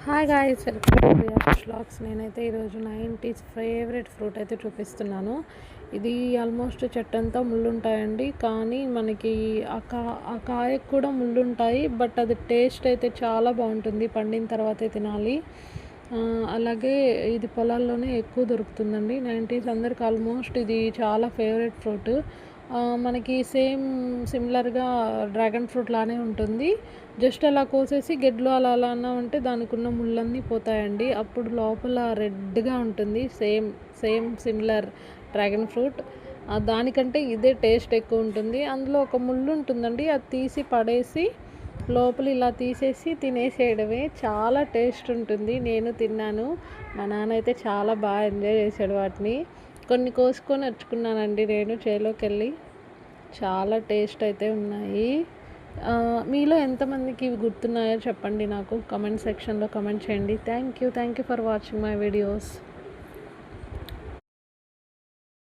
Hi guys, welcome to Priya's vlogs. నేనైతే ఈరోజు 90s favourite fruit అయితే చూపిస్తున్నాను. ఇది ఆల్మోస్ట్ చెట్టంతా ముళ్ళుంటాయండి, కానీ మనకి ఆ కాయకు కూడా ముళ్ళుంటాయి. బట్ అది టేస్ట్ అయితే చాలా బాగుంటుంది, పండిన తర్వాతే తినాలి. అలాగే ఇది పొలాల్లోనే ఎక్కువ దొరుకుతుందండి. 90s అందరికి ఆల్మోస్ట్ ఇది చాలా ఫేవరెట్ ఫ్రూట్. మనకి సిమిలర్గా డ్రాగన్ ఫ్రూట్ లానే ఉంటుంది. జస్ట్ అలా కోసేసి గెడ్లు అలా అలా అన్నా ఉంటే దానికి ఉన్న ముళ్ళన్నీ పోతాయండి. అప్పుడు లోపల రెడ్గా ఉంటుంది. Same similar dragon fruit. దానికంటే ఇదే టేస్ట్ ఎక్కువ ఉంటుంది. అందులో ఒక ముళ్ళు ఉంటుందండి, అది తీసి పడేసి లోపల ఇలా తీసేసి తినేసేయడమే. చాలా టేస్ట్ ఉంటుంది. నేను తిన్నాను. మా నాన్న అయితే చాలా బాగా ఎంజాయ్ చేశాడు వాటిని. కొన్ని కోసుకొని వచ్చుకున్నానండి నేను చేలోకి వెళ్ళి. చాలా టేస్ట్ అయితే ఉన్నాయి. మీలో ఎంతమందికి ఇవి గుర్తున్నాయో చెప్పండి, నాకు కమెంట్ సెక్షన్లో కమెంట్ చేయండి. Thank you for watching my videos.